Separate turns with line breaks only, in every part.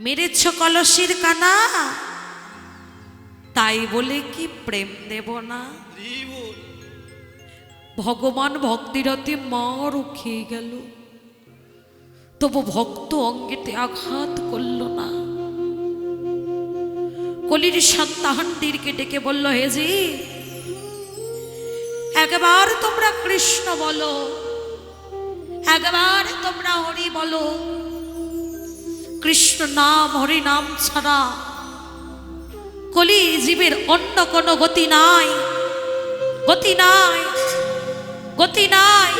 মেরেছ কলসির কানা, তাই বলে কি প্রেম দেব না? ভগবান ভক্তিরতে মা রুখিয়ে গেল, তবু ভক্ত অঙ্গেতে আঘাত করল না। কলির সন্তানদেরকে ডেকে বলল, হে জি, একবার তোমরা কৃষ্ণ বলো, একবার তোমরা হরি বলো। কৃষ্ণ নাম হরি নাম ছাড়া কলি জীবের অন্য কোনো গতি নাই, গতি নাই, গতি নাই।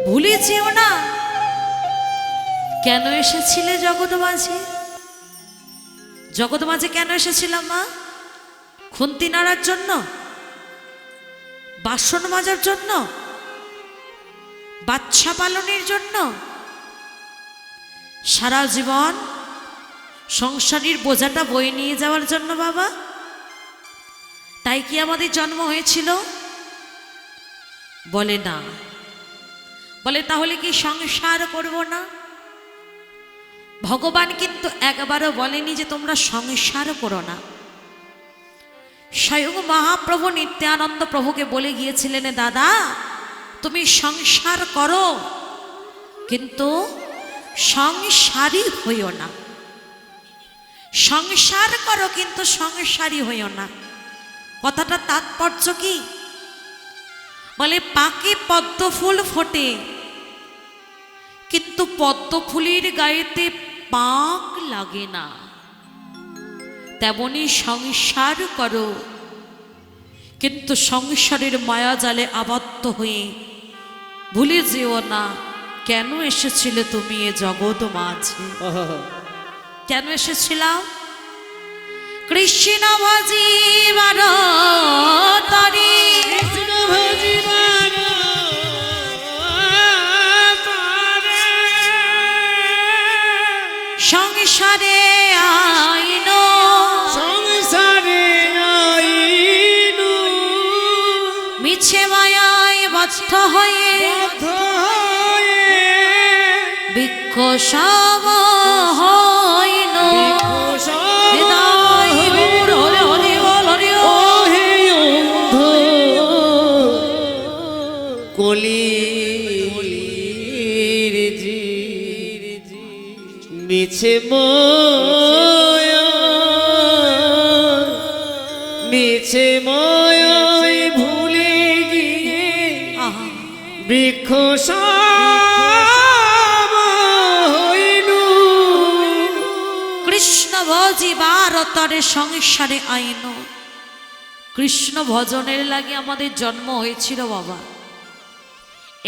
ভুলে যেও না কেন এসেছিলে জগৎ মাঝে। জগৎ মাঝে কেন এসেছিলাম মা? খুন্তি নাড়ার জন্য, বাসন মাজার জন্য, বাচ্চা পালনের জন্য, সারা জীবন সংসারের বোঝাটা বয়ে নিয়ে যাওয়ার জন্য বাবা? তাই কি আমাদের জন্ম হয়েছিল? বলে না। বলে তাহলে কি সংসার করব না? ভগবান কিন্তু একবারও বলেনি যে তোমরা সংসার করো না। স্বয়ং মহাপ্রভু নিত্যানন্দ প্রভুকে বলে গিয়েছিলেন, দাদা তুমি সংসার করো কিন্তু সংসারী হইও না। সংসার করো কিন্তু সংসারী হইও না। কথাটা তাৎপর্য কি? বলে পাকে পদ্ম ফুল ফোটে, কিন্তু পদ্ম ফুলের গায়েতে পাক লাগে না। তেমনি সংসার করো, কিন্তু সংসারের মায়া জালে আবদ্ধ হয়ে ভুলে যেও না কেন এসেছিলে তুমি এ জগৎ মাঝে। কেন এসেছিলাম? কৃষ্ণ ভজিবার তরে, সংসারে আইন,
সংসারে আইন,
মিছে মায়ায় বদ্ধ হয়ে বৃক্ষ সব হইল।
কলির জি মিছে মায়া, মিছে মায়ায় ভুলে গিয়ে বৃক্ষ সব হইল।
কৃষ্ণ ভজিবার তরে সংসারে আইন। কৃষ্ণ ভজনের লাগে আমাদের জন্ম হয়েছিল বাবা।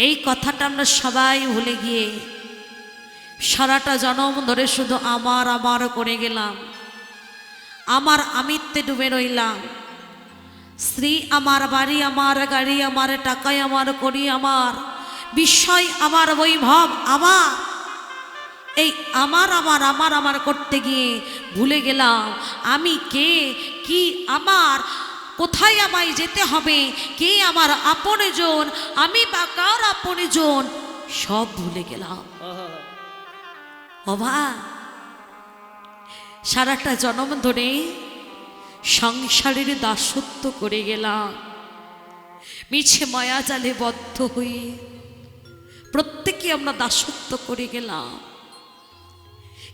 এই কথাটা আমরা সবাই ভুলে গিয়ে সারাটা জন্ম ধরে শুধু আমার আমার করে গেলাম। আমার আমিত্বে ডুবে রইলাম। স্ত্রী আমার, বাড়ি আমার, গাড়ি আমার, টাকায় আমার, করি আমার, বিষয় আমার, বৈভব আমার। এই আমার আমার আমার আমার করতে গিয়ে ভুলে গেলাম আমি কে, কি আমার, কোথায় আমায় যেতে হবে, কে আমার আপনজন, আমি বা কার আপনজন, সব ভুলে গেলাম। বাবা সারাটা জন্ম ধরে সংসারের দাসত্ব করে গেলাম। মিছে মায়া জালে বদ্ধ হয়ে প্রত্যেকে আমরা দাসত্ব করে গেলাম।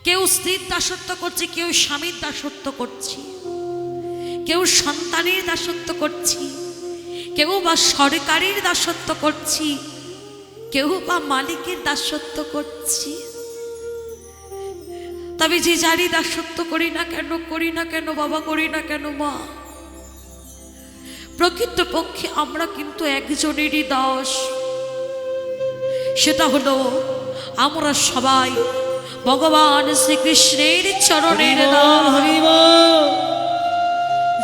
কেউ স্ত্রীর দাসত্ব করছে, কেউ স্বামীর দাসত্ব করছি, কেউ সন্তানের দাসত্ব করছি, কেউ বা সরকারের দাসত্ব করছি, কেউ বা মালিকের দাসত্ব করছি। তবে যে যারই দাসত্ব করি না কেন, করি না কেন বাবা, করি না কেন মা, প্রকৃতপক্ষে আমরা কিন্তু একজনেরই দাস। সেটা হলো আমরা সবাই ভগবান শ্রীকৃষ্ণের চরণের দাস।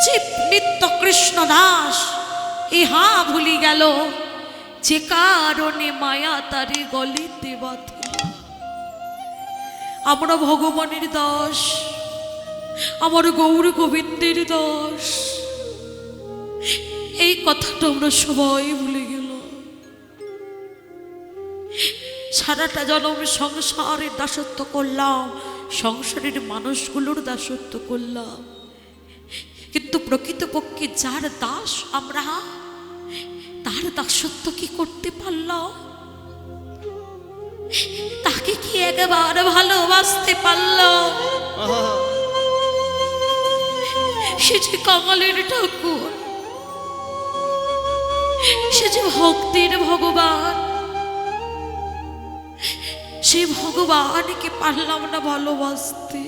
যে নিত্য কৃষ্ণ দাস ইহা ভুলি গেল, যে কারণে মায়া তারে গলিতে বাঁধে। আমরা ভগবানের দাস, আমার গৌর গোবিন্দের দাস। এই কথাটা আমরা সবাই ভুলে গেল। সারাটা জনম সংসারের দাসত্ব করলাম, সংসারের মানুষগুলোর দাসত্ব করলাম, কিন্তু প্রকৃতপক্ষে যার দাস আমরা, তার দাসত্ব কি করতে পারলাম? তাকে কি একবার ভালোবাসতে পারলাম? সে যে কাঙালের ঠাকুর, সে যে ভক্তির ভগবান, সে ভগবানকে পারলাম না ভালোবাসতে।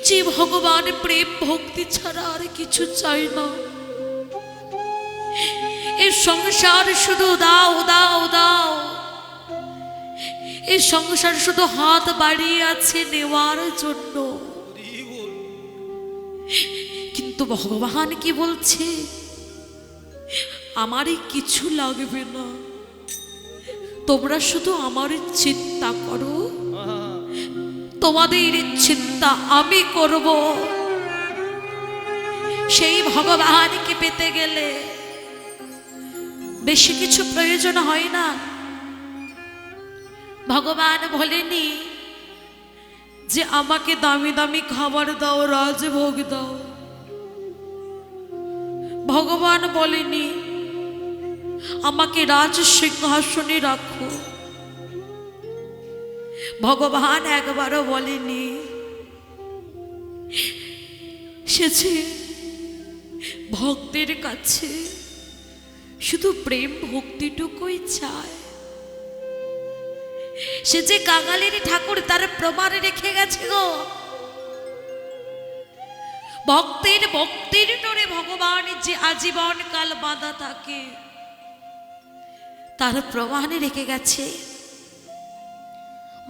যে ভগবান প্রেম ভক্তি ছাড়া আর কিছু চাই না। এই সংসার শুধু দাও দাও দাও, এই সংসার শুধু হাত বাড়িয়ে আছে নেওয়ার জন্য। কিন্তু ভগবান কি বলছে? আমারই কিছু লাগবে না, তোমরা শুধু আমার চিন্তা করো, তোমাদের চিন্তা আমি করব। সেই ভগবানকে পেতে গেলে বেশি কিছু প্রয়োজন হয় না। ভগবান বলেনি যে আমাকে দামি দামি খাবার দাও, রাজভোগ দাও। ভগবান বলেনি আমাকে রাজ সিংহাসনে রাখো। ভগবান একবারও বলেনি সে যে ভক্তের কাছে শুধু প্রেম ভক্তিটুকুই চায়। সে যে কাঙালের ঠাকুর তার প্রমাণ রেখে গেছে গো। ভক্তির ডোরে ভগবান যে আজীবন কাল বাঁধা থাকে তার প্রমাণে রেখে গেছে।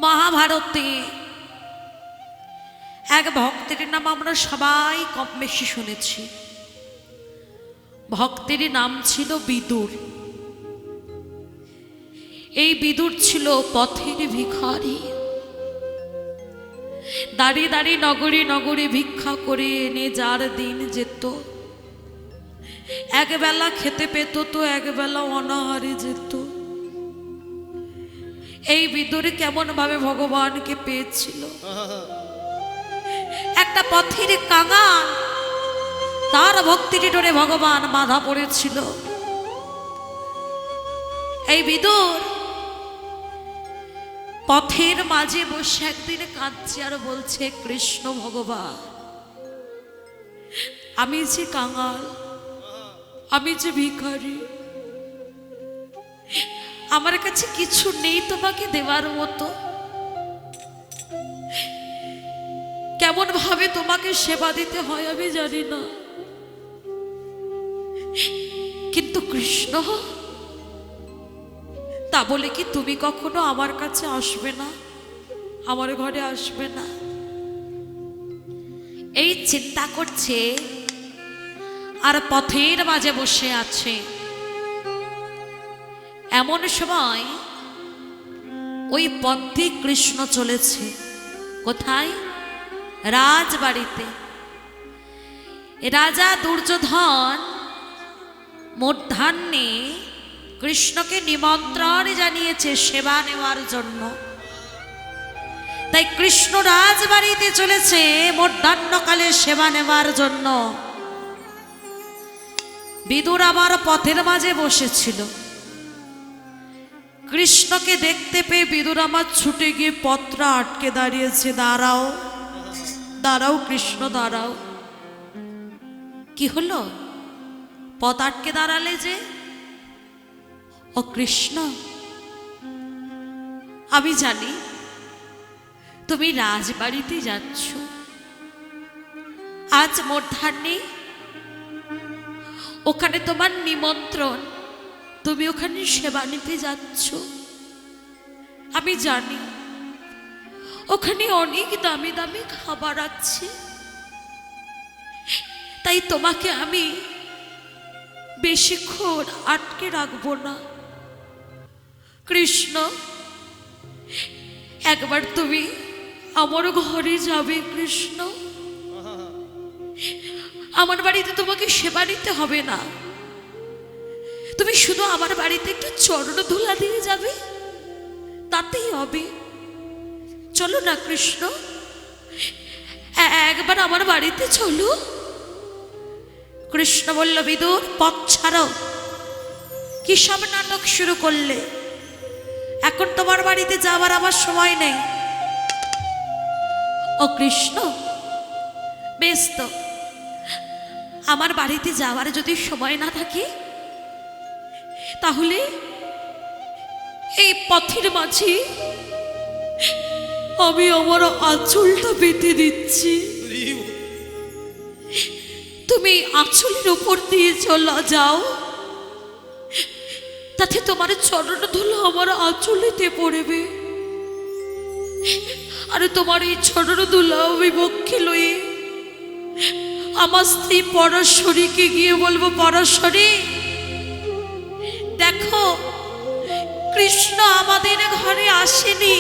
মহাভারতে এক ভক্তের নাম আমরা সবাই কম বেশি শুনেছি। ভক্তের নাম ছিল বিদুর। এই বিদুর ছিল পথের ভিখারি। দাঁড়িয়ে দাঁড়িয়ে নগরে নগরে ভিক্ষা করে এনে যার দিন যেত, একবেলা খেতে পেত তো একবেলা অনাহারে যেত। এই বিদুর কেমন ভাবে ভগবানকে পেয়েছিল? একটা পথের কাঙাল, তার ভক্তির ডোরে ভগবান বাঁধা পড়েছিল। এই বিদুর পথের মাঝে বসে একদিন কাঁদছে আর বলছে, কৃষ্ণ ভগবান, আমি যে কাঙাল, আমি যে ভিখারি, আমার কাছে কিছু নেই তোমাকে দেওয়ার মতো। কেমন ভাবে তোমাকে সেবা দিতে হয় আমি জানি না, কিন্তু কৃষ্ণ, তা বলে কি তুমি কখনো আমার কাছে আসবে না, আমার ঘরে আসবে না? এই চিন্তা করছে আর পথের মাঝে বসে আছে। এমন সময় ওই পথে কৃষ্ণ চলেছে। কোথায়? রাজবাড়িতে। রাজা দুর্যোধন মধ্যাহ্নে কৃষ্ণকে নিমন্ত্রণ জানিয়েছে সেবা নেওয়ার জন্য। তাই কৃষ্ণ রাজবাড়িতে চলেছে মধ্যাহ্নকালে সেবা নেওয়ার জন্য। বিদুর আবার পথের মাঝে বসেছিল। কৃষ্ণকে দেখতে পেয়ে বিদুর আমার ছুটে গিয়ে পথটা আটকে দাঁড়িয়েছে। দাঁড়াও দাঁড়াও কৃষ্ণ দাঁড়াও। কি হলো? পথ আটকে দাঁড়ালে যে? ও কৃষ্ণ, আমি জানি তুমি রাজবাড়িতে যাচ্ছ। আজ মধ্যাহ্নে ওখানে তোমার নিমন্ত্রণ, তুমি ওখানে সেবা নিতে যাচ্ছ। আমি জানি ওখানে অনেক দামি দামি খাবার আছে, তাই তোমাকে আমি বেশিক্ষণ আটকে রাখবো না। কৃষ্ণ, একবার তুমি আমার ঘরে যাবে। কৃষ্ণ, আমার বাড়িতে তোমাকে সেবা নিতে হবে না, তুমি শুধু আমার বাড়িতে একটু চরণ ধুলা দিয়ে যাবে, তাতেই হবে। চলো না কৃষ্ণ, একবার আমার বাড়িতে চলো। কৃষ্ণ বলল, বিদুর পথ ছাড়ো, কি সব নাটক শুরু করলে? এখন তোমার বাড়িতে যাওয়ার আমার সময় নেই। ও কৃষ্ণ, বেশ তো, আমার বাড়িতে যাওয়ার যদি সময় না থাকে, তাহলে এই পথের মাঝে আমি আমার আঁচলটা পেতে দিচ্ছি। তুমি আঁচলের উপর দিয়ে চলে যাও, তাতে তোমার চরণ ধুলো আমার আঁচলেতে পড়বে। আর তোমার এই চরণ ধুলো আমি বক্ষে লয়ে আমার স্ত্রী পরশ্বরীকে গিয়ে বলবো, পরশ্বরী দেখো, কৃষ্ণ আমাদের ঘরে আসেনি,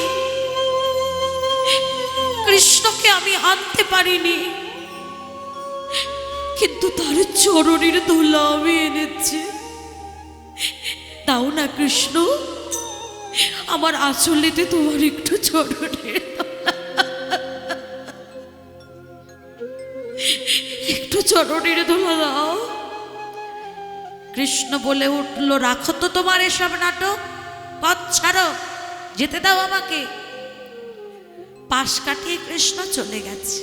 কৃষ্ণকে আমি আনতে পারিনি, কিন্তু তার চরণের ধুলা আমি এনেছি। দাও না কৃষ্ণ, আমার আঁচলেতে তোমার একটু চরণের একটু চরণের ধুলা দাও। কৃষ্ণ বলে উঠল, রাখো তো তোমার এসব নাটক, পথ ছাড়ো, যেতে দাও আমাকে। পাশ কাটিয়ে কৃষ্ণ চলে গেছে।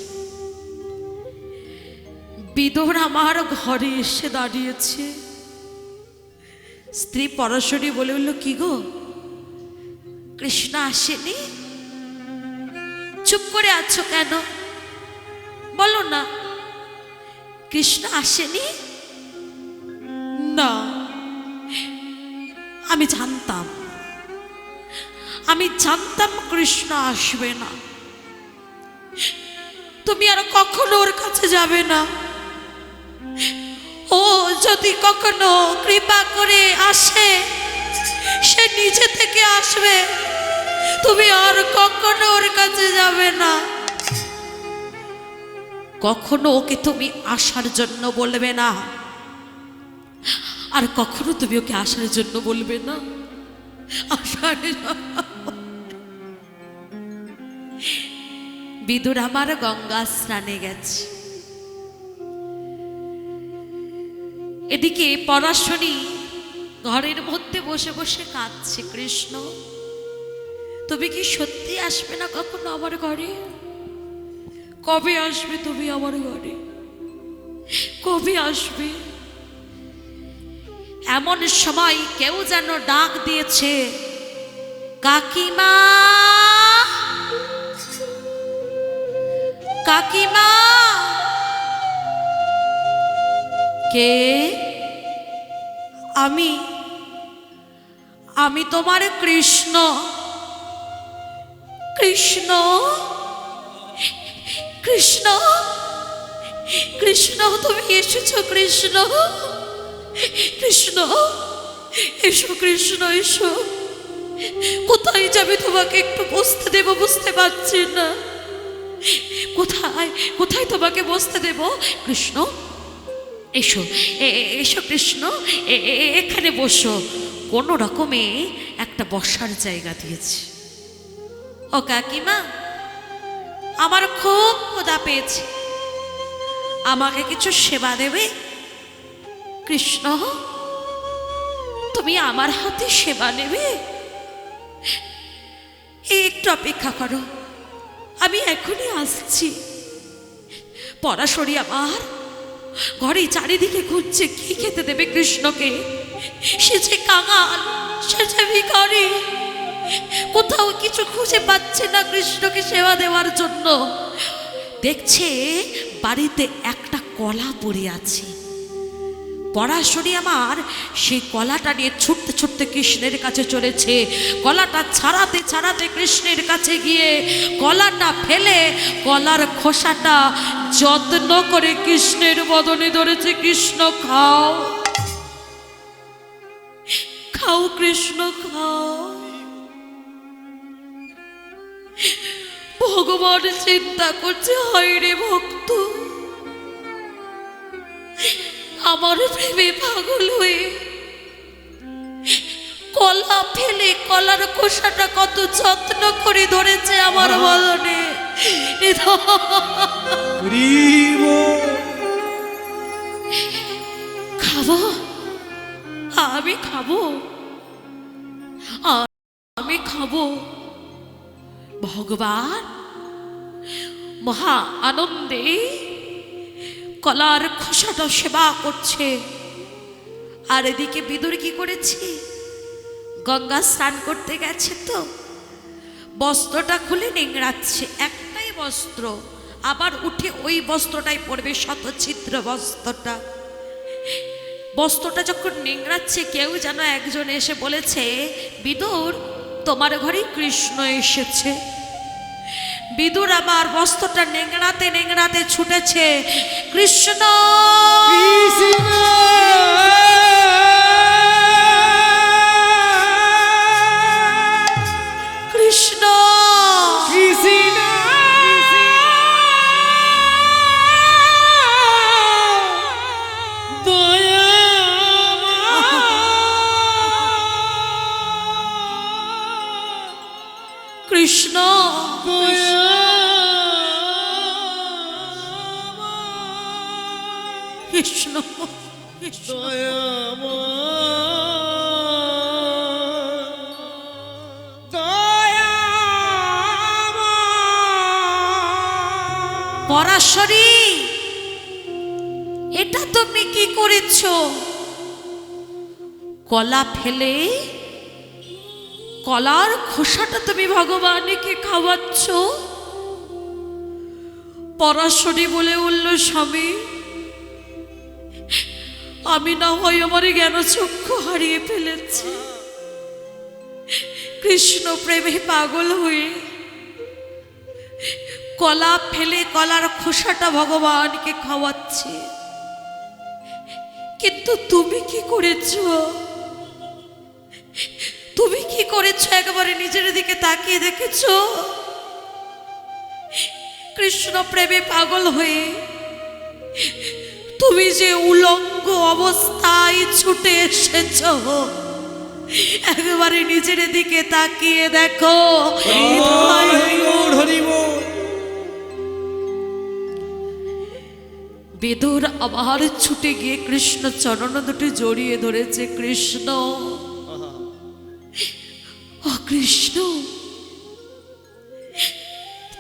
বিদুর আমার ঘরে এসে দাঁড়িয়েছে। স্ত্রী পরশ্বরী বলে উঠল, কি গো, কৃষ্ণ আসেনি? চুপ করে আছো কেন? বলো না, কৃষ্ণ আসেনি? না, আমি জানতাম কৃষ্ণ আসবে না। তুমি আর কখনো ওর কাছে যাবে না। ও যদি কখনো কৃপা করে আসে, সে নিজে থেকে আসবে, তুমি আর কখনো ওর কাছে যাবে না। কখনো ওকে তুমি আসার জন্য বলবে না, আর কখনো তুমি ওকে আসার জন্য বলবে না। বিদুর আমার গঙ্গা স্নানে গেছে। এদিকে পরাশরী ঘরের মধ্যে বসে বসে কাঁদছে, কৃষ্ণ তুমি কি সত্যি আসবে না কখনো আমার ঘরে? কবে আসবে তুমি আমার ঘরে? কবে আসবে? এমন সময় কেউ যেন ডাক দিয়েছে, কাকিমা, কাকিমা। কে? আমি তোমার কৃষ্ণ। কৃষ্ণ, কৃষ্ণ, কৃষ্ণ, তুমি এসেছো কৃষ্ণ, কৃষ্ণ এসো, কৃষ্ণ এসো। কোথায় যাবে? তোমাকে একটু বসতে দেব, বুঝতে পারছি না। কোথায় কোথায় তোমাকে বসতে দেব? কৃষ্ণ এসো, এসো কৃষ্ণ, এখানে বসো। কোনো রকমে একটা বসার জায়গা দিয়েছে। ও কাকিমা, আমার খুব ক্ষুধা পেয়েছে, আমাকে কিছু সেবা দেবে? কৃষ্ণ, তুমি আমার হাতে সেবা নেবে? একটু অপেক্ষা করো, আমি এখনই আসছি। পরাশরী আমার ঘরে চারিদিকে খুঁজছে কি খেতে দেবে কৃষ্ণকে। সে যে কাঙাল, সে যে ভিখারি, কোথাও কিছু খুঁজে পাচ্ছে না কৃষ্ণকে সেবা দেওয়ার জন্য। দেখছে বাড়িতে একটা কলা পড়ে আছে। পরাশরী আমার সেই কলাটা নিয়ে ছুটতে ছুটতে কৃষ্ণের কাছে চলেছে। কলাটা ছাড়াতে ছাড়াতে কৃষ্ণের কাছে গিয়ে কলাটা ফেলে কলার খোসাটা যত্ন করে কৃষ্ণের বদনে ধরেছে। কৃষ্ণ খাও, খাও কৃষ্ণ খাও। ভগবান চিন্তা করছে, হায় রে ভক্ত, আমার প্রেমে পাগল হয়ে কলা ফেলে কলার খোসাটা কত যত্ন করে ধরেছে আমার বদনে। খাবো, আমি খাবো, আমি খাবো। ভগবান মহা আনন্দে কলার খোসাটা সেবা করছে, আর এদিকে বিদুর কি করেছে, গঙ্গা স্নান করতে গেছে তো বস্ত্রটা খুলে নিংড়াচ্ছে, একটাই বস্ত্র, আবার উঠে ওই বস্ত্রটাই পরবে, শতছিদ্র বস্ত্রটা। বস্ত্রটা যখন নিংড়াচ্ছে কেউ যেন একজন এসে বলেছে, বিদুর তোমার ঘরে কৃষ্ণ এসেছে। বিদুর আবার বস্ত্রটা নেংড়াতে নেংড়াতে ছুটেছে, কৃষ্ণ
কৃষ্ণ
কৃষ্ণ
কৃষ্ণ
কৃষ্ণ কৃষ্ণ পরাশরী, এটা তুমি কি করেছো? কলা ফেলে কলার খোসাটা তুমি ভগবানকে খাওয়াচ্ছ? পরাশরী বলে উঠল, স্বামী আমি না হয় আমার জ্ঞান চক্ষু হারিয়ে ফেলেছি, কৃষ্ণ প্রেমে পাগল হয়ে কলা ফেলে কলার খোসাটা ভগবানকে খাওয়াচ্ছে, কিন্তু তুমি কি করেছো? তুমি কি করেছো একবারে নিজের দিকে তাকিয়ে দেখেছো? কৃষ্ণ প্রেমে পাগল হয়ে তুমি যে উলঙ্গ অবস্থায় ছুটে এসেছো, একবারে নিজের দিকে তাকিয়ে দেখো। বিদুর আবার ছুটে গিয়ে কৃষ্ণ চরণ দুটি জড়িয়ে ধরেছে, কৃষ্ণ ও কৃষ্ণ,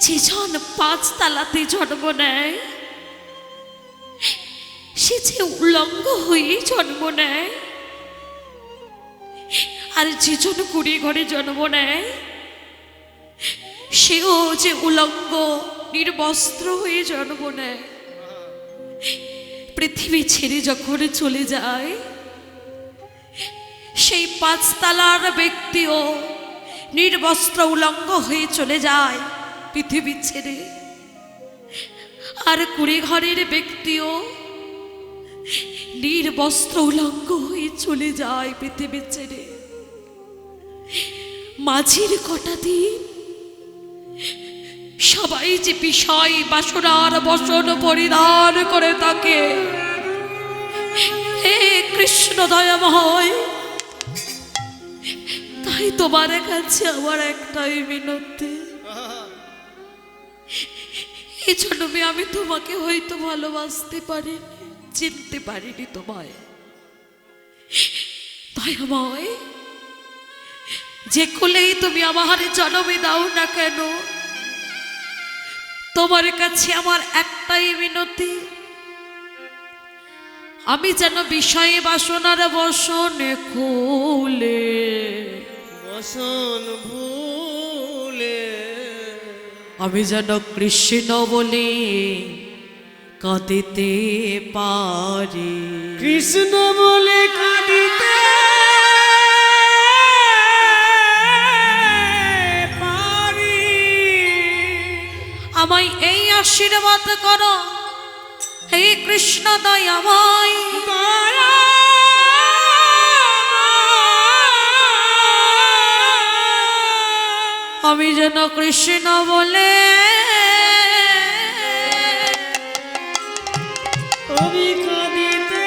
যে জন 5 তালাতে জন্ম নেয় সে যে উলঙ্গ হয়ে জন্ম নেয়, আর যে জন কুড়ি ঘরে জন্ম নেয় সেও যে উলঙ্গ নির্বস্ত্র হয়ে জন্ম নেয়। পৃথিবী ছেড়ে যখন চলে যায় সেই 5 তালার ব্যক্তিও নির্বস্ত্র উলঙ্গ হয়ে চলে যায় পৃথিবী ছেড়ে, আর কুড়ি ঘরের ব্যক্তিও নির্বস্ত্র উলঙ্গ হয়ে চলে যায় পৃথিবী ছেড়ে। মাঝির কটা দিন সবাই যে বিষয় বাসনার বসন পরিধান করে থাকে। হে কৃষ্ণ দয়াময়, তাই তোমার কাছে আমার একটাই মিনতি, এই জন্মে আমি তোমাকে হয়তো ভালোবাসতে পারিনি, চিনতে পারিনি তোমায়। দয়াময়, যে কুলেই তুমি আমার জন্মে দাও না কেন, তোমার কাছে আমার একটাই মিনতি, আমি যেন বিষয়ে বাসনার বসনে খুলে
বসন ভুলে
আমি যেন কৃষ্ণ বলে কাঁদিতে পারি।
কৃষ্ণ বলে কাঁদিতে পারি।
আমায় এই আশীর্বাদ করো, হে কৃষ্ণ দয়াময়, আমি যেন কৃষ্ণ বলে
আমি কাঁদিতে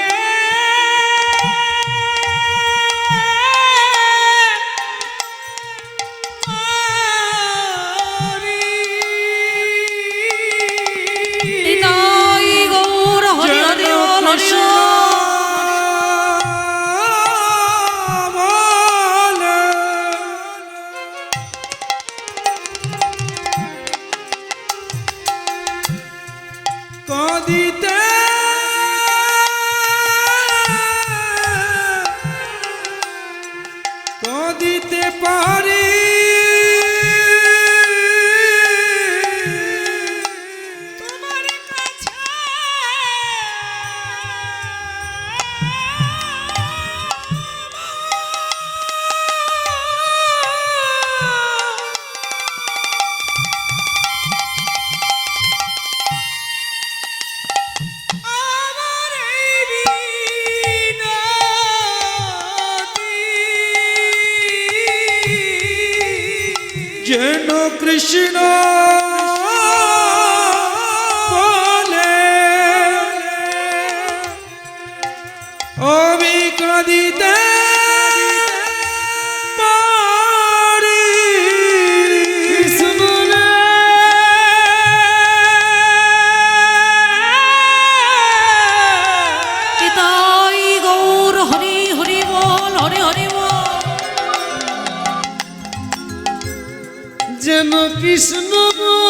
কৃষ্ণ বলে আমি কাঁদিতে পারি। কৃষ্ণ রে
তাই গৌর হরি হরি বল, হরি হরি বল।
যেন কৃষ্ণ বলে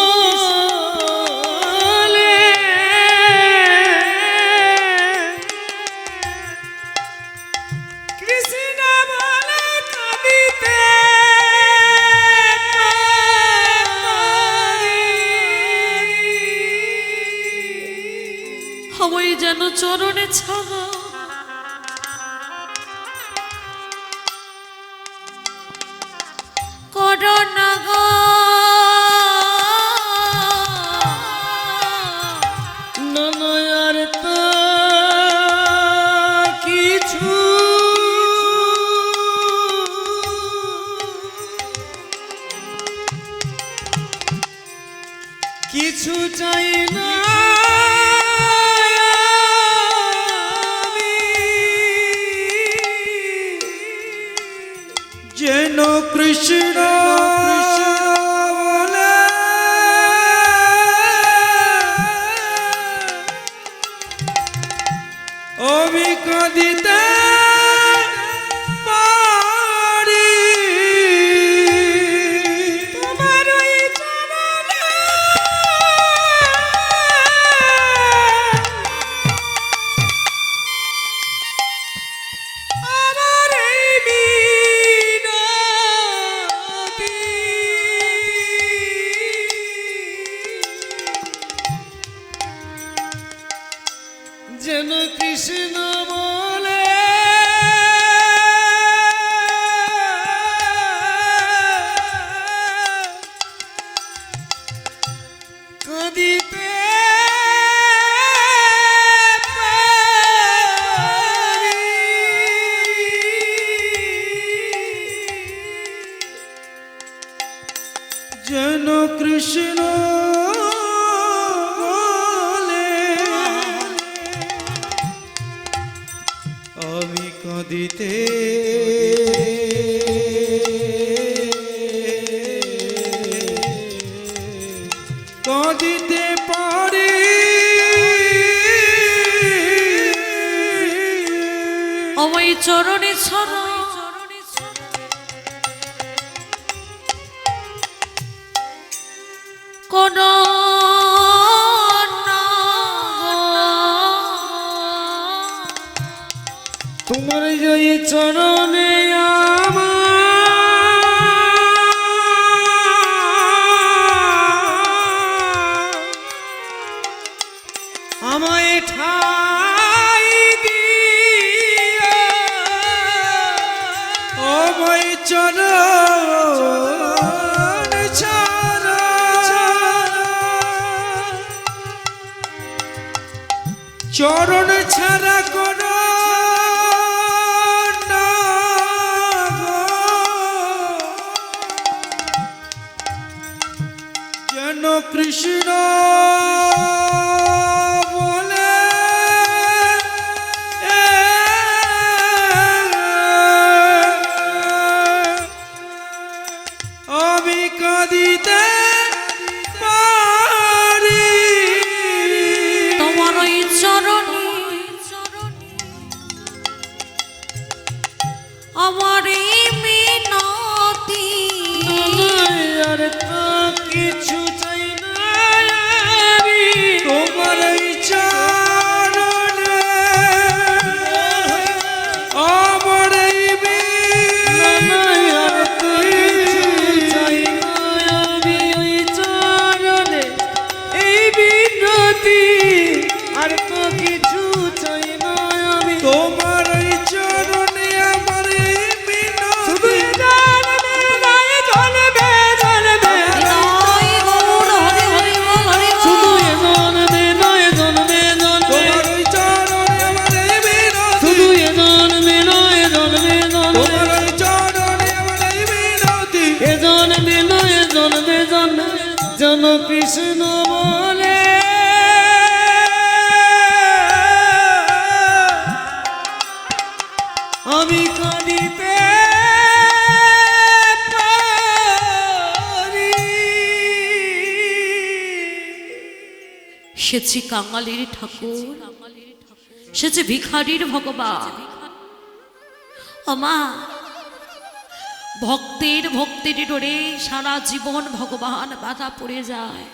কৃষ্ণ বলে কাঁদিতে পারি।
আমায় যেন চরণে ছাড়া করোনা গো।
ননয়ার তো কিছু কিছু চাই না আমি। যেন কৃষ্ণ বলে আমি কাঁদিতে পারি। তোমার ওই চরণে আমার এই মিনতি। যেন কৃষ্ণ বলে কাঁদিতে পারি। যেন কৃষ্ণ বলে আমি কাঁদিতে কাঁদিতে পারি।
আমায় চরণে ছাড়া কোনো
তোমার জয় চরণে আমায় ঠাই দিও। আমায় চরণ ছাড়া চরণ ছাড়া করো না গো। যেন কৃষ্ণ বলে আমি কাঁদিতে পারি।
তোমার ওই চরণে আমার এই মিনতি।
আর তো কিছু চাই না আমি। তোমার যেন কৃষ্ণ বলে আমি কাঁদিতে পারি।
সেছি কাঙালির ঠাকুর, সেছে ভিখারির ভগবান। আমা ভক্তির ডোরে সারা জীবন ভগবান বাধা পড়ে যায়।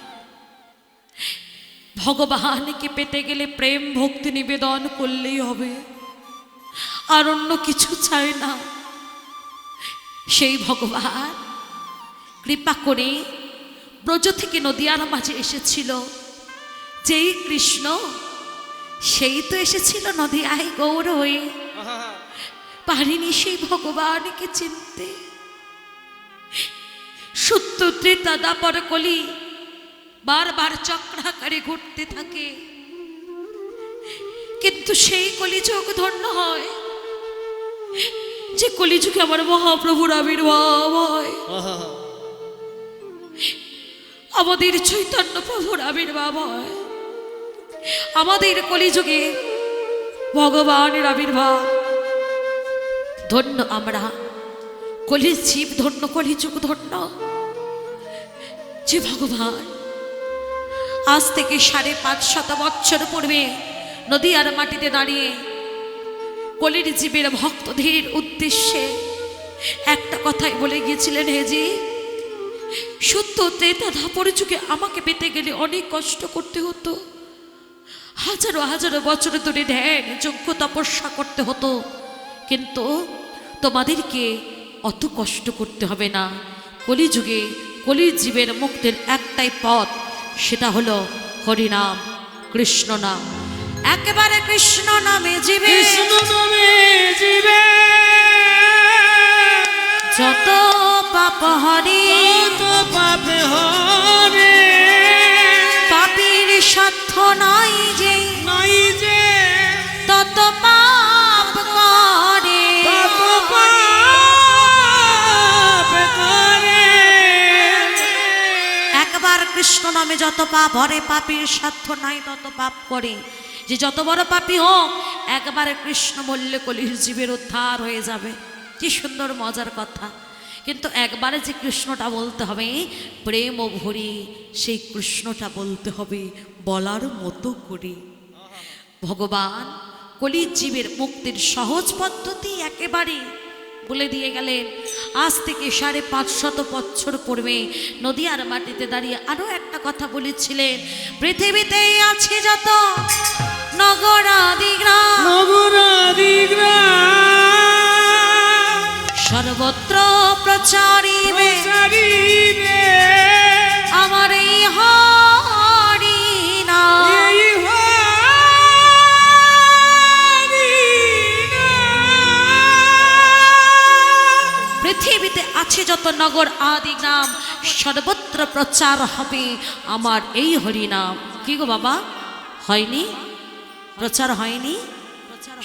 ভগবানকে পেতে গেলে প্রেম ভক্তি নিবেদন করলেই হবে, আর অন্য কিছু চাই না। সেই ভগবান কৃপা করে ব্রজ থেকে নদিয়ার মাঝে এসেছিল যেই কৃষ্ণ, সেই তো এসেছিল নদিয়ায় গৌর হয়ে। পারিনি সেই ভগবানকে চিনতে। সত্য ত্রেতা দাপর কলি বারবার চক্রাকারে ঘুরতে থাকে, কিন্তু সেই কলিযুগ ধন্য হয় যে কলিযুগে আমার মহাপ্রভুর আবির্ভাব হয়, আমাদের চৈতন্য প্রভুর আবির্ভাব হয়। আমাদের কলিযুগে ভগবানের আবির্ভাব। ধন্য আমরা, কলির জীব ধন্য, কলিযুগ ধন্য যে ভগবান আজ থেকে 550 বছর পূর্বে নদিয়ার মাটিতে দাঁড়িয়ে কলির জীবের ভক্তদের উদ্দেশ্যে একটা কথাই বলে গিয়েছিলেন, হে জি, সত্য ত্রেতা ধাপর যুগে আমাকে পেতে গেলে অনেক কষ্ট করতে হতো, হাজারো হাজারো বছর ধরে ধ্যান যজ্ঞ তপস্যা করতে হতো, কিন্তু তোমাদেরকে অত কষ্ট করতে হবে না। কলিযুগে কলির জীবের মুক্তির একটাই পথ, সেটা হলো হরিনাম, কৃষ্ণ নাম। একেবারে কৃষ্ণ নামে জীবে,
কৃষ্ণ নামে জীবে
যত পাপ হরে,
যত পাপ হরে,
পাপীর সাধ্য নাই যে,
নাই যে
তত পাপ করে,
তত পাপ করে।
একবার কৃষ্ণ নামে যত পাপ হরে, পাপীর সাধ্য নাই তত পাপ করে। যে যত বড় পাপী হোক, একবারে কৃষ্ণ বললে কলির জীবের উদ্ধার হয়ে যাবে। কি সুন্দর মজার কথা। কিন্তু একবারে যে কৃষ্ণটা বলতে হবে প্রেম ও ভরি, সেই কৃষ্ণটা বলতে হবে বলার মতো করে। ভগবান কলির জীবের মুক্তির সহজ পদ্ধতি একেবারে বলে দিয়ে গেলেন। আজ থেকে 550 বছর পূর্বে নদিয়ার মাটিতে দাঁড়িয়ে আরো একটা কথা বলেছিলেন, পৃথিবীতে আছে যত নগরাদি গ্রাম,
নগরাদি গ্রাম
সর্বত্র প্রচারিবে
প্রচারিবে
আমার এই হরি নাম।
এই হরি নাম।
পৃথিবীতে আছে যত নগর আদি গ্রাম, সর্বত্র প্রচার হবে আমার এই হরিনাম। কি গো বাবা, হয়নি? প্রচার হয়নি?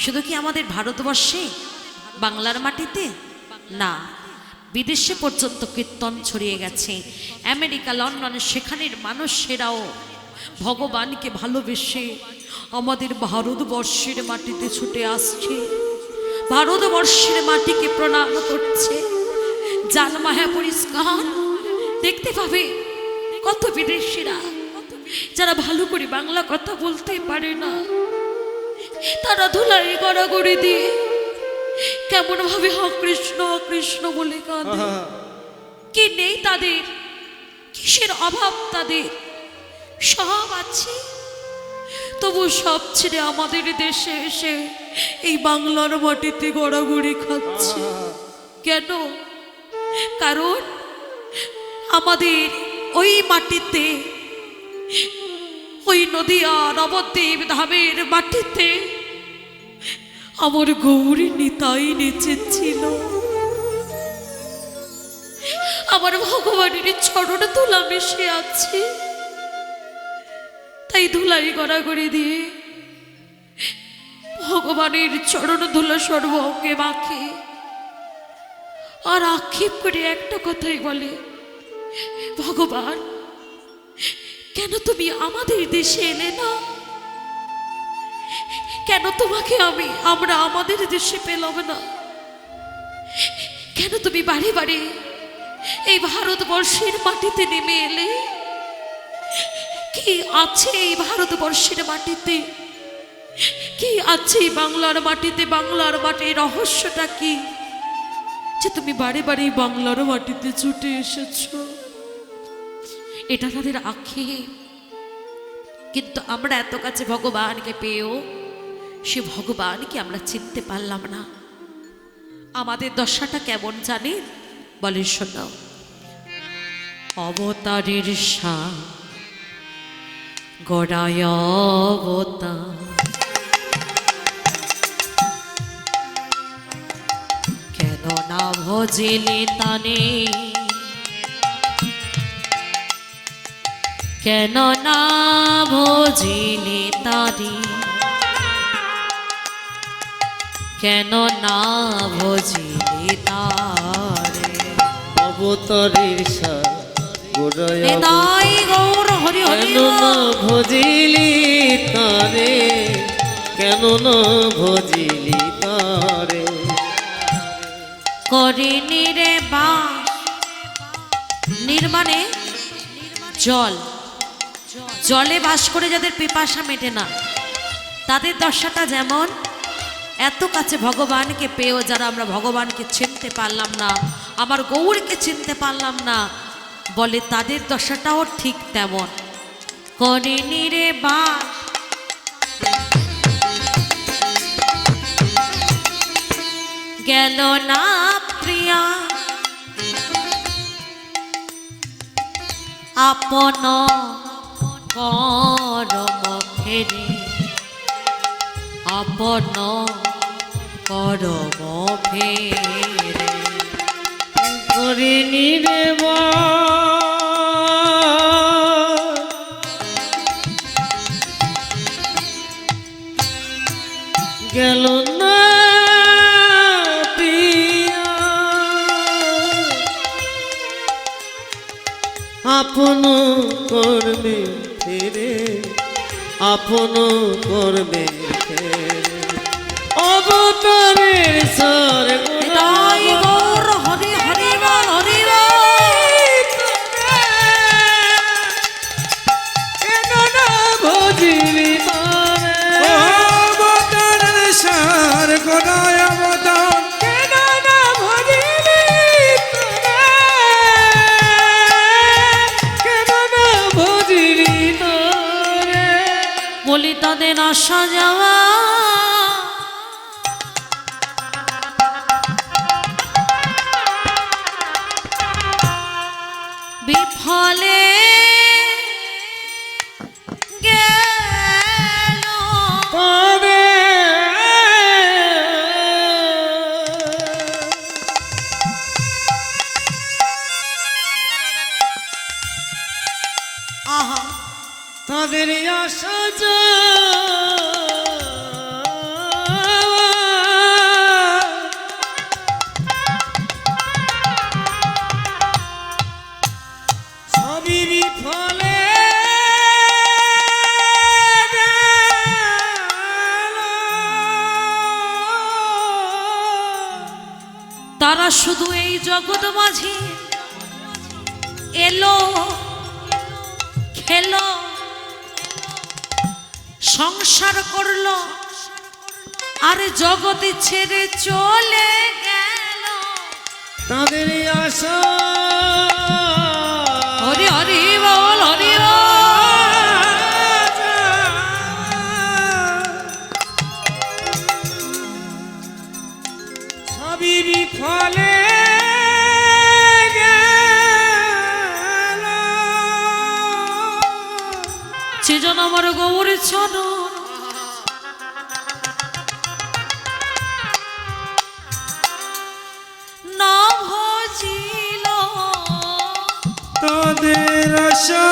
শুধু কি আমাদের ভারতবর্ষে, বাংলার মাটিতে না, বিদেশে পর্যন্ত কীর্তন ছড়িয়ে গেছে। আমেরিকা, লন্ডন, সেখানের মানুষেরাও ভগবানকে ভালোবেসে আমাদের ভারতবর্ষের মাটিতে ছুটে আসছে, ভারতবর্ষের মাটিকে প্রণাম করছে। জান মায়া পরিষ্কার দেখতে পাবে কত বিদেশিরা যারা ভালো করে বাংলা কথা বলতে পারে না, তারা ধুলাই গড়াগড়ি দিয়ে কেমন ভাবে হ কৃষ্ণ কৃষ্ণ বলে কাঁদে। কি নেই তাদের, কিসের অভাব তাদের? সব আছে, তবু সব ছেড়ে আমাদের দেশে এসে এই বাংলার মাটিতে গড়াগড়ি খাচ্ছে। কেন? কারণ আমাদের ওই মাটিতে, ওই নদিয়া নবদ্বীপ ধামের মাটিতে আমার গৌরী নিতাই নেচেছিল। আমার ভগবানের চরণ ধুলা মিশে আছে, তাই ধুলাই গড়াগড়ি দিয়ে ভগবানের চরণ ধুলা সর্ব অঙ্গে মাখে আর আক্ষেপ করে একটা কথাই বলে, ভগবান কেন তুমি আমাদের দেশে এলে না? কেন তোমাকে আমরা আমাদের দেশে পেলাম না? কেন তুমি বাড়ি বাড়ি এই ভারতবর্ষের মাটিতে নেমে এলে? কি আছে এই ভারতবর্ষের মাটিতে? কি আছে এই বাংলার মাটিতে? বাংলার মাটির রহস্যটা কি যে তুমি বাড়ি বাড়ি বাংলার মাটিতে ছুটে এসেছো? এটা তাদের আক্ষেপ। কিন্তু আমরা এত কাছে ভগবানকে পেয়েও সে ভগবানকে আমরা চিনতে পারলাম না। আমাদের দশাটা কেমন জানেন? বলে শোনাও। অবতারের গড়ায় অবতার, কেন না ভজিলে তানে, কেন না ভজিলে তারে, কেন না ভজিলে তারে।
অবতারের
হৃদয় গৌর হরি হরি
কেন না ভজিলি তারে, কেন না ভজিলি তারে।
করিনি রে বাস, নির্মাণে জল, জলে বাস করে যাদের পিপাসা মেটে না, তাদের দশাটা যেমন। এত কাছে ভগবানকে পেয়েও যারা আমরা ভগবানকে চিনতে পারলাম না, আমার গৌরকে চিনতে পারলাম না, বলে তাদের দশাটাও ঠিক তেমন। করিনি রে বাস, গেল না প্রিয়া, আপন করম ফেরে, আপন করম ফেরে।
করিনি রে গেল না প্রিয়া, আপন করবে ফেরে, আপন করবে ফেরে। অবতারের সার
হৃদয় গৌর হরি হরি বল হরি বল।
কেন না ভজিলি তারে,
অবতারের সার গড়ায় অবতার,
কেন না ভজিলি তারে, কেন না ভজিলি তারে।
বলি তাদের আসা যাওয়া, বিফলে গেল।
তবে
আহা,
তাদের আশা সবেরই ফলে
তারা শুধু এই জগৎ মাঝে এলো, খেলো, সংসার করলো, আর জগতে ছেড়ে চলে গেল।
তাদের আশা
হরি হরি বল হরি বল।
সবেরই ফলে
সেজন আমার গৌর চরণ, না ভজিল
তাদের আশা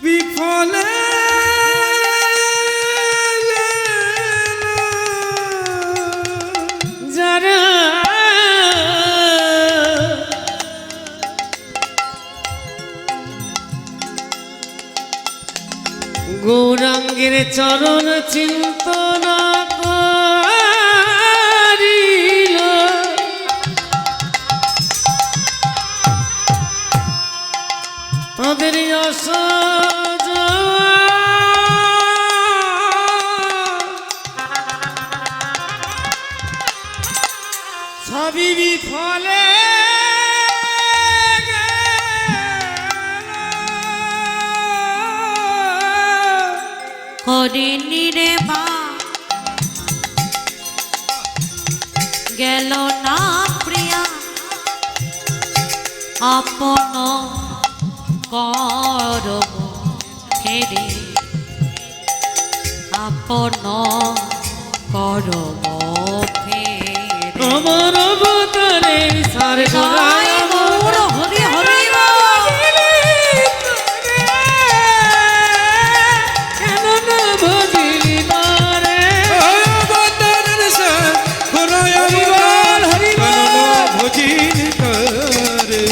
বিফলে
চরণ চিন্তনা করিল তাদের আশা সবই বিফলে
করিনি রে বা গেল না প্রিয়া আপন করব ফেরে আপন করব ফেরে
আমার অবতারে সার
জয় গৌর হরি হরি বল।
কেন না বুঝিলি তারে
অবতারের সার কোনায় অবতার কেন না ভজিলি তারে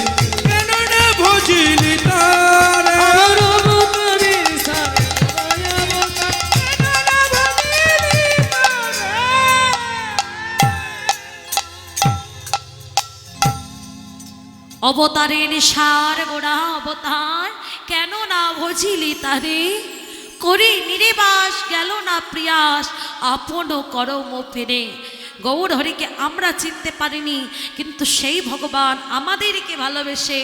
কেন না ভজিলি তারে
আমার অবতারে সার অবতার কেন না বুঝিলি
অবতারের সার গোড়া অবতার কেন না ভজিলি তারে করে নিরেবাস গেল না প্রিয়াস আপন করম ফেরে। গৌর হরিকে আমরা চিনতে পারিনি, কিন্তু সেই ভগবান আমাদেরকে ভালোবেসে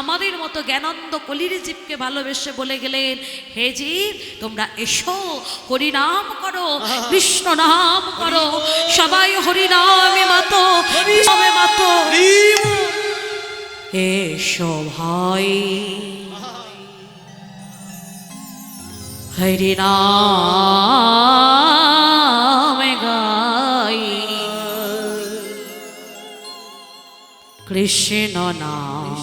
আমাদের মতো জ্ঞানন্দ কলির জীবকে ভালোবেসে বলে গেলেন, হে জীব তোমরা এসো হরিনাম করো, কৃষ্ণ নাম করো, সবাই হরিনামে মাতো নামে মাতো। এসো ভাই হরি নাম গাই, কৃষ্ণ নাম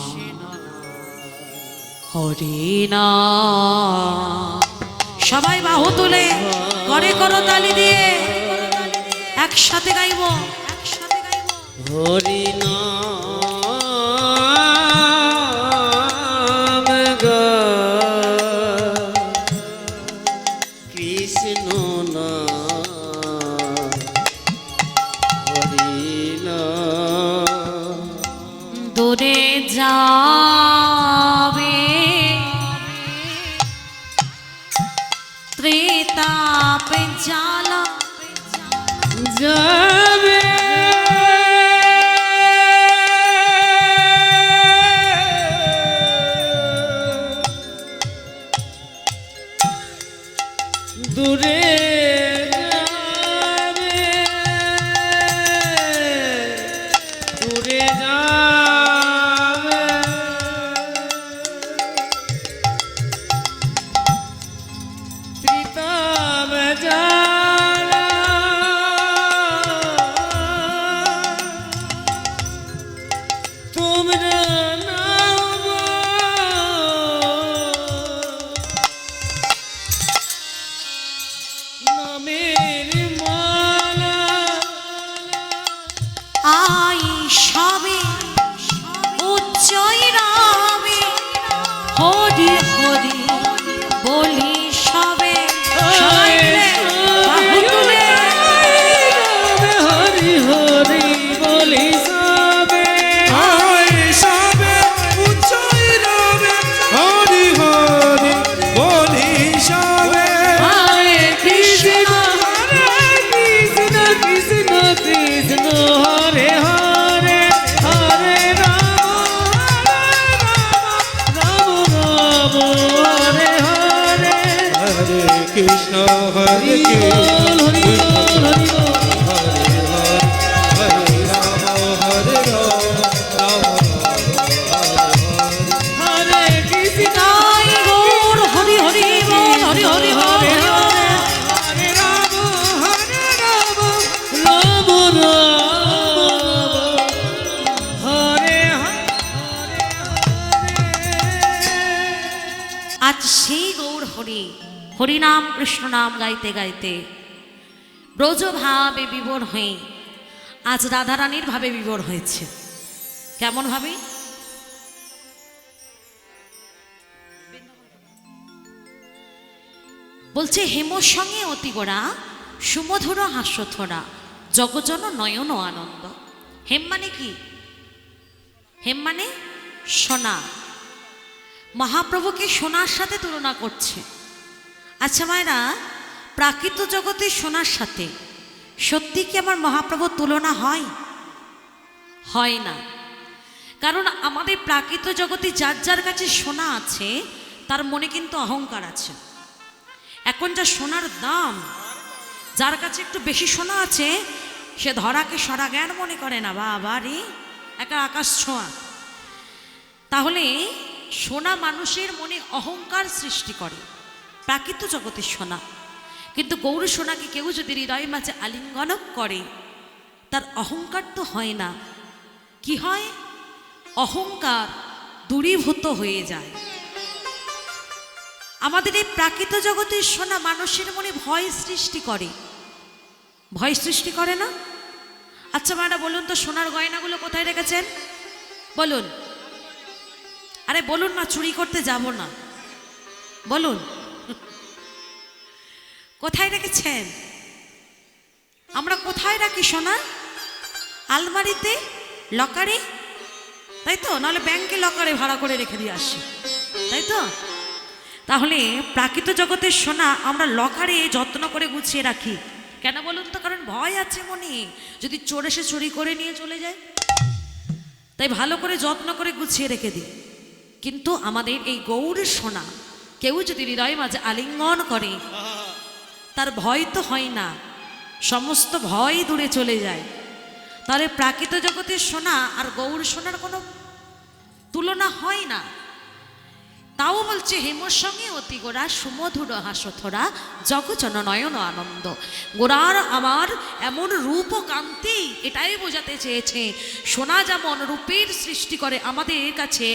হরি নাম। সবাই বাহু তুলে করে করো তালি দিয়ে একসাথে গাইব, একসাথে গাইব।
হরি নাম কৃষ্ণ নাম হরি নাম
দূরে যাবে ত্রেতাপ জ্বালা
যাবে দূরে যাবে দূরে যাবে ত্রিতাপ জ্বালা তোমরা নাও নামের মালা
আই সবে উচ্চই রামে হরি হরি বলি সবে। সবাই মিলে বাহু তুলে
হরি হরি বলি সবে
আয় সবে উচ্চই রবে হরি হরি বলি সবে
হরে কৃষ্ণ কৃষ্ণ কৃষ্ণ কৃষ্ণ হরে হরে হরে রাম রাম রাম হরে হরে
হরে কৃষ্ণ হরে
হরি
কৃষ্ণ
বল হরি বল হরি বল
হরে রাম হরে রাম রাম
হরে কৃষ্ণ
জয় গৌর হরি হরি বল হরি হরি বল
হরে
হরি বল।
হরে রাম রাম হরে
আজ সেই গৌর হরি হরিনাম কৃষ্ণ নাম গাইতে গাইতে ব্রজভাবে বিবর হয়ে আজ রাধারানীর ভাবে বিবর হয়েছে। কেমন ভাবে? বলছে হেমর সঙ্গে অতি গোড়া সুমধুর হাস্যথরা জগজন নয়ন আনন্দ। হেম মানে কি? হেম মানে সোনা। মহাপ্রভুকে সোনার সাথে তুলনা করছে। আচ্ছা মায়েরা, প্রাকৃত জগতের সোনার সাথে সত্যি কি আমার মহাপ্রভুর তুলনা হয়? হয় না। কারণ আমাদের প্রাকৃত জগতে যার যার কাছে সোনা আছে তার মনে কিন্তু অহংকার আছে। এখন যা সোনার দাম, যার কাছে একটু বেশি সোনা আছে সে ধরাকে সরা জ্ঞান মনে করে না, বাবা রে একা আকাশ ছোঁয়া। তাহলে সোনা মানুষের মনে অহংকার সৃষ্টি করে, প্রাকৃত জগতের সোনা। কিন্তু গৌর সোনাকে কেউ যদি হৃদয় মাঝে আলিঙ্গন করে তার অহংকার তো হয় না। কি হয়? অহংকার দূরীভূত হয়ে যায়। আমাদের এই প্রাকৃত জগতের সোনা মানুষের মনে ভয় সৃষ্টি করে। ভয় সৃষ্টি করে না? আচ্ছা মায়েরা বলুন তো, সোনার গয়নাগুলো কোথায় রেখেছেন বলুন? আরে বলুন না, চুরি করতে যাব না, বলুন কোথায় রেখেছেন? আমরা কোথায় রাখি সোনা? আলমারিতে, লকারে, তাই তো? নাহলে ব্যাংকে লকারে ভাড়া করে রেখে দিয়ে আসি, তাই তো? তাহলে প্রাকৃত জগতের সোনা আমরা লকারে যত্ন করে গুছিয়ে রাখি। কেন বলুন তো? কারণ ভয় আছে মনে, যদি চোর এসে চুরি করে নিয়ে চলে যায়। তাই ভালো করে যত্ন করে গুছিয়ে রেখে দিই। কিন্তু আমাদের এই গৌর সোনা কেউ যদি হৃদয় মাঝে আলিঙ্গন করে তার ভয় তো হয় না, সমস্ত ভয় দূরে চলে যায়। তাহলে প্রাকৃত জগতের সোনা আর গৌর সোনার কোনো তুলনা হয় না। তাও বলছে হেমর সঙ্গে অতি গোড়া সুমধুর হাস্যথরা জগজন নয়ন আনন্দ। গোড়ার আমার এমন রূপ ও কান্তি, এটাই বোঝাতে চেয়েছে। সোনা যেমন রূপের সৃষ্টি করে, আমাদের কাছে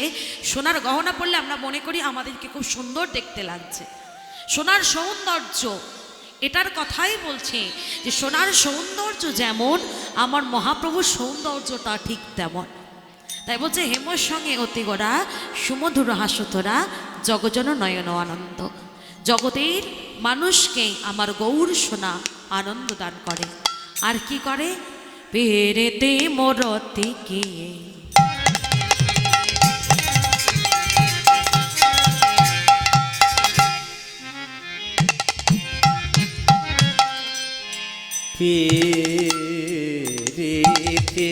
সোনার গহনা পড়লে আমরা মনে করি আমাদেরকে খুব সুন্দর দেখতে লাগছে। সোনার সৌন্দর্য, এটার কথাই বলছে যে সোনার সৌন্দর্য যেমন আমার মহাপ্রভুর সৌন্দর্যটা ঠিক তেমন। তাই বলছে হেমর সঙ্গে অতি গোড়া সুমধুর হাস্যথরা জগজন নয়ন আনন্দ। জগতের মানুষকে আমার গৌর সোনা আনন্দ দান করে। আর কি করে? পেরেতে মরতে গিয়ে
পেরেতে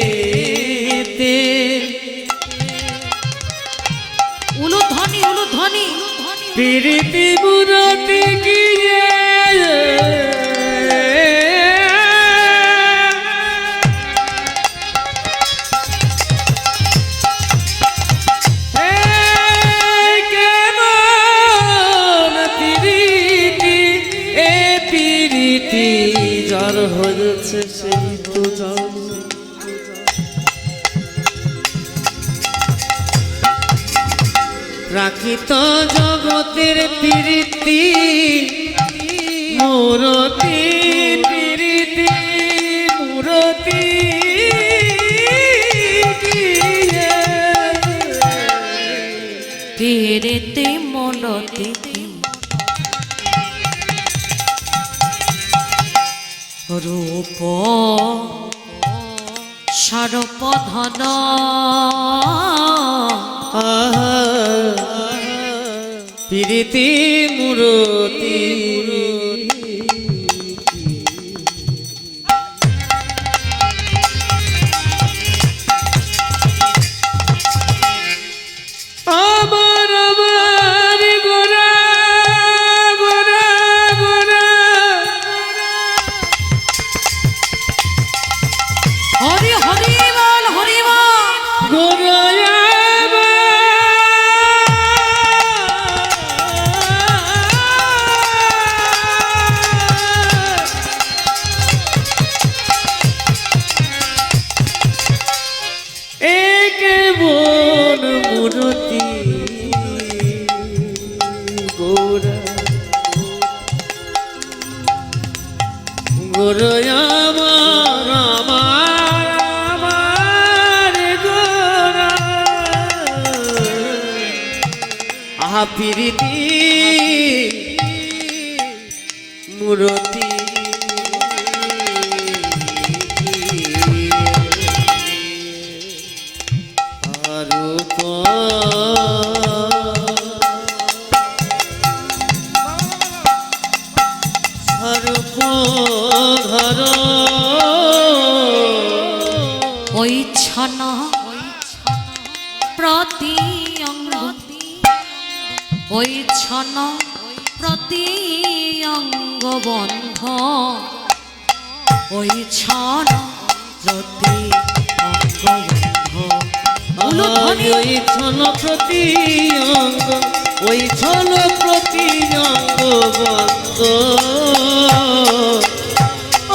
পেরেতে
উলুধ্বনি উলুধ্বনি
পেরেতে মুরাতে গিয়ে যার হয়েছে সেই তো জানে। প্রাকৃত জগতের প্রীতি মূরতি, প্রীতি মূরতি
পেরেতে মরতে রূপ সর্বধন
প্রীতি মূরতি আমার আমার গোরা গোরা গোরা
হরি হরি বল হরি বল
গোরা প্রীতি মূরতি রূপ স্বরূপ ধর
ওই ছন প্রতি অঙ্গ ওই ছন প্রতি অঙ্গ বন্ধ ওই ছন প্রতি অঙ্গ বন্ধ উলুধ্বনি।
ওই ছন প্রতি অঙ্গ ওই ছন প্রতি অঙ্গ বন্ধ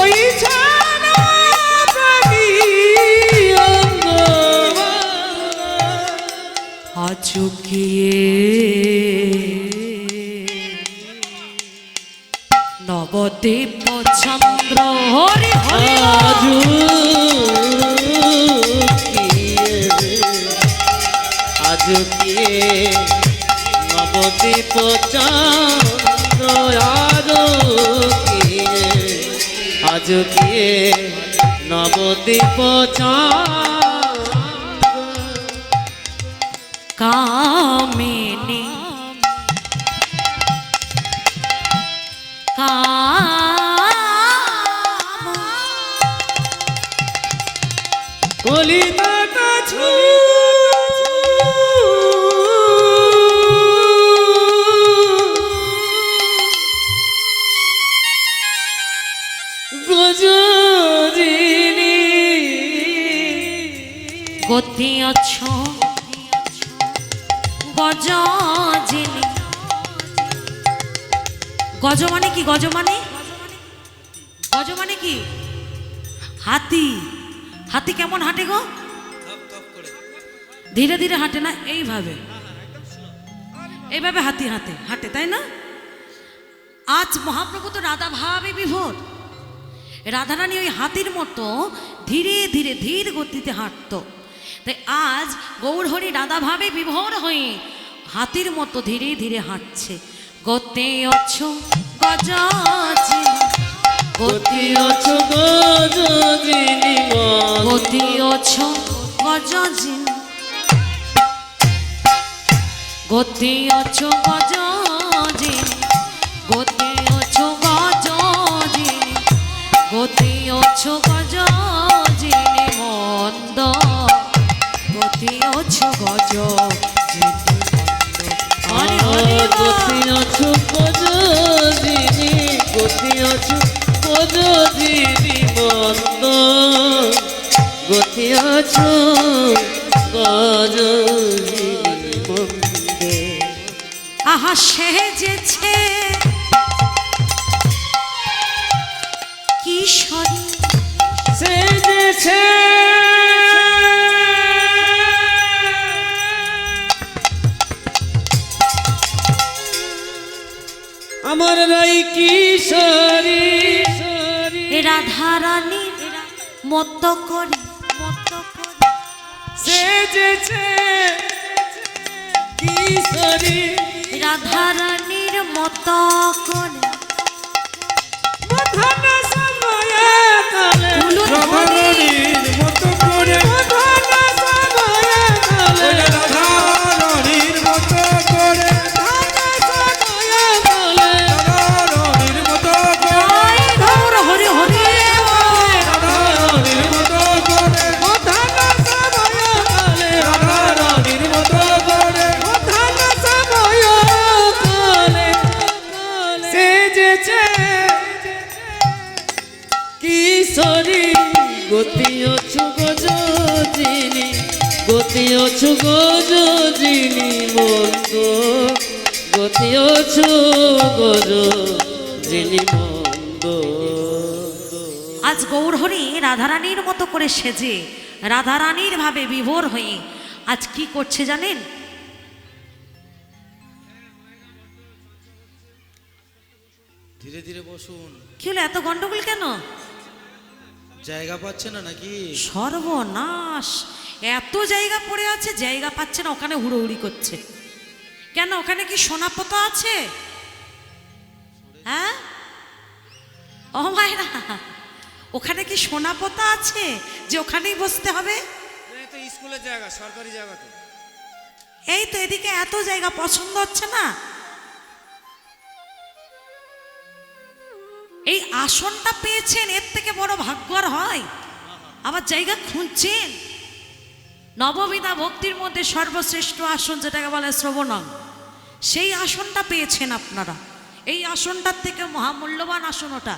ওই ছন প্রতি অঙ্গ
আচুকিয়ে নবদ্বীপ চন্দ্র হরি হরি
আজকে নবদ্বীপ চন্দ্র আজকে নবদ্বীপ চন্দ্র
কামিনী
কলিকাতা গজরিনী
গতি অছ গজিনী গজ মানে কি গজ মানে গজ মানে কি হাতি হাতি কেমন হাঁটে গো ধীরে ধীরে হাঁটে না এইভাবে এইভাবে হাতি হাঁটে হাঁটে তাই না আজ মহাপ্রভু তো রাধা ভাবে বিভোর রাধারানী ওই হাতির মতো ধীরে ধীরে ধীর গতিতে হাঁটতো তাই আজ গৌরহরি রাধা ভাবে বিভোর হয়ে হাতির মতো ধীরে ধীরে হাঁটছে গতে অছ গজিনী
গতি অছ গজরিনী
গতি অছ গজিনী গতি অছ গজিনী গতি অছ গজিনী গতি অছ গজিনী মন্দ গতি অছ গজিনী হরি হরি
গতি অছ গজরিনী গতি অছ গজরিনী মন্দ গতি অছ গজরিনী মন্দ
আহা সেজেছে কিশোরী
সেজেছে আমার রাই কিশোরী
রাধারানীর মতো করে
সেজেছে কিশোরী
রাধারানীর মতো করে
মধন সময়ে কালে
রাধারানীর মতো করে
মধন সময়ে কালে
রাধারানীর মতো করে রাধারানীর মতো করে
গৌর হরি হরি
রাধারানীর মতো করে
মধন সময়ে কালে
রাধারানীর মতো করে
মধন সময়ে কালে সেজেছে কিশোরী গতি অছু গজরিনী গতি অছু গজরিনী মন্দ গতি অছু গজরিনী মন্দ
আজ গৌরহরি রাধারানীর মতো করে সেজে রাধারানীর ভাবে বিভোর হয়ে আজ কি করছে জানেন
ধীরে ধীরে বসুন
কি হলো এত গন্ডগোল কেন
জায়গা পাচ্ছে না নাকি
সর্বনাশ এত জায়গা পড়ে আছে জায়গা পাচ্ছে না ওখানে হুড়োহুড়ি করছে কেন ওখানে কি সোনা পোতা আছে? হ্যাঁ ও মায়েরা, ওখানে কি সোনা পোতা আছে যে ওখানেই বসতে হবে?
এই তো স্কুলের জায়গা, সরকারি জায়গা তো।
এই তো এদিকে এত জায়গা পছন্দ হচ্ছে না। এই আসনটা পেয়েছেন, এর থেকে বড় ভাগ্য আর হয়? আবার জায়গা খুঁজছেন। নববিধা ভক্তির মধ্যে সর্বশ্রেষ্ঠ আসন যেটাকে বলে শ্রবণম, সেই আসনটা পেয়েছেন আপনারা। এই আসনটার থেকে মহামূল্যবান আসন ওটা।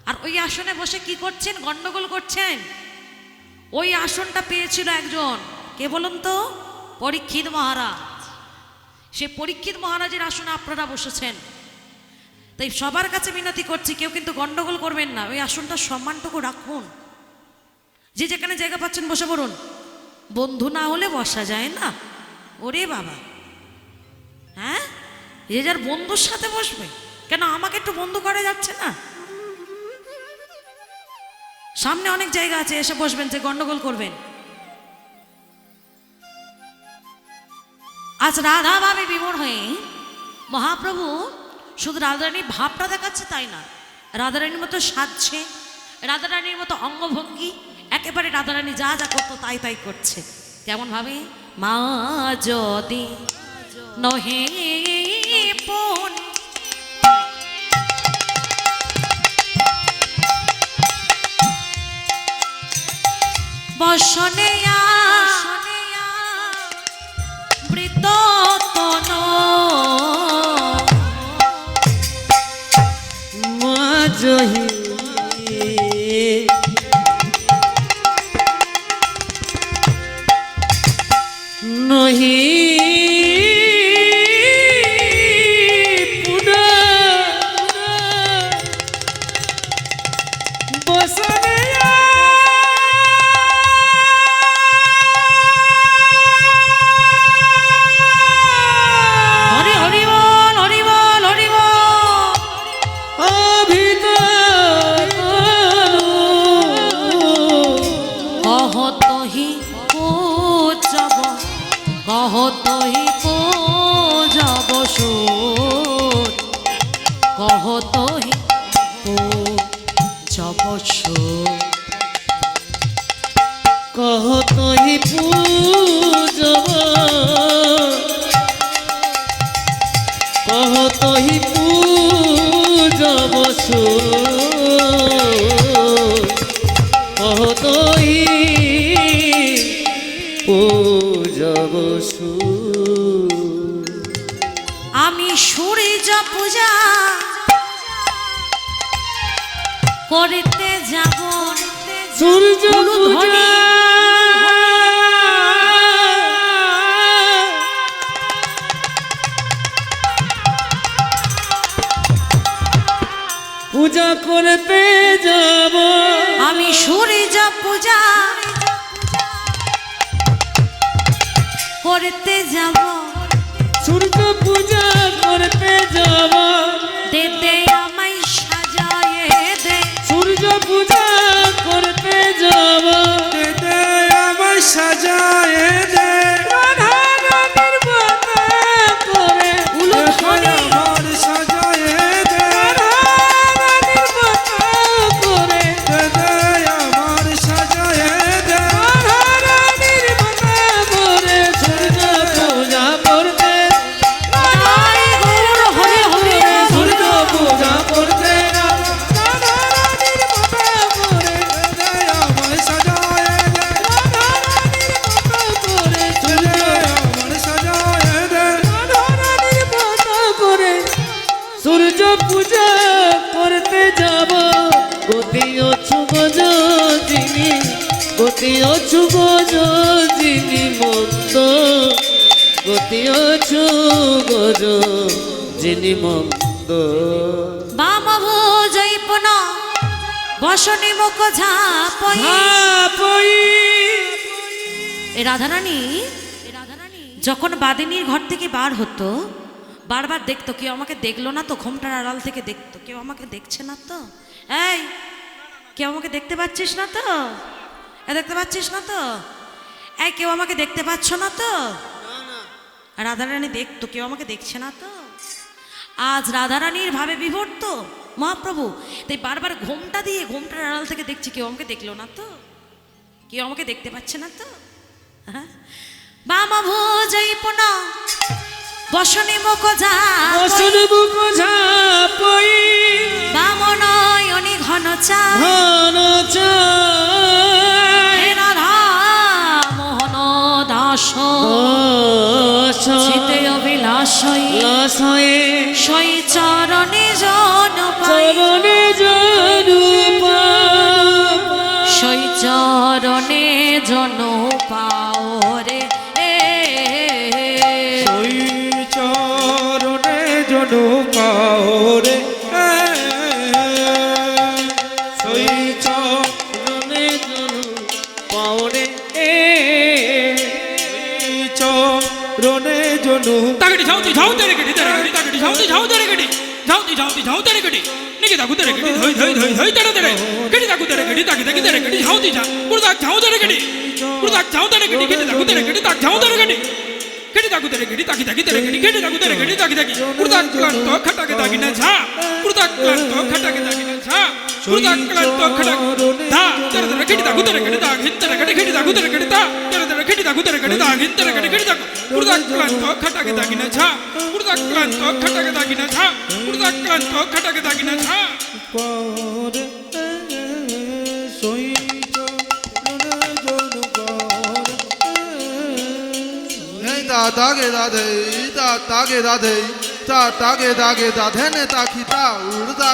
আর ওই আসনে বসে কি করছেন? গন্ডগোল করছেন। ওই আসনটা পেয়েছিল একজন, কে বলুন তো? পরীক্ষিত মহারাজ। সে পরীক্ষিত মহারাজের আসনে আপনারা বসেছেন। তাই সবার কাছে মিনতি করছি, কেউ কিন্তু গন্ডগোল করবেন না। ওই আসনটার সম্মানটুকু রাখুন। যে যেখানে জায়গা পাচ্ছেন বসে পড়ুন। বন্ধু না হলে বসা যায় না। ওরে বাবা, হ্যাঁ, যে যার বন্ধুর সাথে বসবে। কেন আমাকে একটু বন্ধু করা যাচ্ছে না? সামনে অনেক জায়গা আছে, এসে বসবেন, যে গন্ডগোল করবেন। আজ রাধা ভাবে বিমূঢ় হয়ে মহাপ্রভু শুধু রাধারানীর ভাবটা দেখাচ্ছে তাই না, রাধারানীর মতো সাজছে, রাধারানীর মতো অঙ্গভঙ্গি, একেবারে রাধারানী যা যা করতো তাই তাই করছে। কেমন ভাবে? মা যদি নহে পণ বসনে মৃত তন
মা জহি নহি বসনে
হরি হরি বল, হরি বল, হরি বল। কহতহি পূজব, কহতহি পূজব সুর, কহতহি পূজব সুর।
কহতহি পূজব, কহতহি পূজব সুর, কহতহি পূজব সুর।
আমি সূর্য পূজা করিতে যাব,
সূর্য পূজা পূজা করতে যাব।
আমি সূর্য পূজা করতে যাব,
সূর্য পূজা করতে যাব।
দে দে আমায় সাজায়ে দে,
সূর্য পূজা করতে যাব।
দে আমায় সাজায়ে দে,
রাধা রানীর মতো করে
উলুধ্বনি
আমার সাজায়ে দে,
রাধা রানীর মতো করে
দে আমার সাজায়ে দে,
রাধা রানীর মতো করে সূর্য পূজা করতে
জয় গৌর হরি হরি
সূর্য পূজা করতে রাধা রানীর মতো করে
দে আমায় সাজায়ে দে,
রাধা রানীর মতো করে সূর্য
আমার সাজায়ে দে,
রাধা রানীর মতো করে সূর্য পূজা করতে যাব। গতি অছু গজ যিনি, গতি অছু গজ যিনি মন্দ, গতি অছু গজ যিনি মন্দ।
বামভু জৈপন বসনে মুখ ঝাপই।
ভাপই
এ রাধারানী যখন বাদিনীর ঘর থেকে বার হতো, বারবার দেখতো কেউ আমাকে দেখলো না তো, ঘোমটার আড়াল থেকে দেখতো কেউ আমাকে দেখছে না তো, এই কেউ আমাকে দেখতে পাচ্ছিস না তো, দেখতে পাচ্ছিস না তো, এই কেউ আমাকে দেখতে পাচ্ছ না তো, রাধারানী দেখতো, কেউ আমাকে দেখছে না তো। আজ রাধারানীর ভাবে বিভোর তো মহাপ্রভু, তাই বারবার ঘোমটার আড়াল থেকে দেখছি, কেউ আমাকে দেখলো না তো, কেউ আমাকে দেখতে পাচ্ছে না তো। হ্যাঁ, বাম ভোজই পুন বসনে মুখ যা
বসন বুক ঝাপই
বাম নয়নি ঘন চা
ঘন চায়
হে রাধা মোহন দাস চিতে অভিলাষই
লাশ হয়ে
সই চরণে জন পাই
চরণে জরুপা
সই চরণে জন পাও রে
ওই চরণে জনু পাওরে ওই
চরণে জরু পাওরে
চরণে জনু
তাগড়ি ঝাউতি ঝাউতে রেগড়ি তাগড়ি তাগড়ি ঝাউতি ঝাউতে রেগড়ি ঝাউতি ঝাউতি ঝাউতে রেগড়ি নিকে দাগুতে রেগড়ি ধই ধই ধই ধই তড়ে তড়ে গড়ি দাগুতে রেগড়ি তাগি তাগি রেগড়ি ঝাউতি ঝা কুরদাক ঝাউতে রেগড়ি কুরদাক ঝাউতে রেগড়ি গড়ি দাগুতে রেগড়ি তাগ ঝাউতে রেগড়ি গড়ি দাগুতে রেগড়ি তাগি তাগি রেগড়ি গড়ি দাগুতে রেগড়ি তাগি তাগি কুরদাক ক্লান্ত খটাকে দাগি না ঝা কুরদাক ক্লান্ত খটাকে দাগি না ঝা কুরদাক ক্লান্ত খটাক ধা তড়ে তড়ে গড়ি দাগুতে রেগড়ি তাগ হিত রেগড়ি গড়ি দাগুতে রেগড়ি তা তড়ে তড়ে গড়ি দাগুতে রেগড়ি তাগ হিত রেগড়ি গড়ি দাগ কুরদাক ক্লান্ত খটাকে দাগি না ঝা কুরদাক ক্লান্ত খটাকে দাগি না ঝা কুরদাক ক্লান্ত খটাকে দাগি না ঝা
পাওরে সই চরণে জনু পাওরে
Hey da da ge da de da ge da de da ge da de ne ta ki ta ur da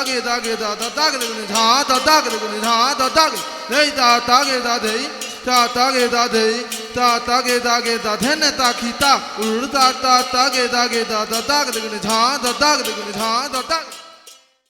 ge da ge da ge ne ha da ge ne ha da ge hey da ge da de ge da de ge da de ne ta ki ta ur da ge da ge da ge ne ha da ge ne ha da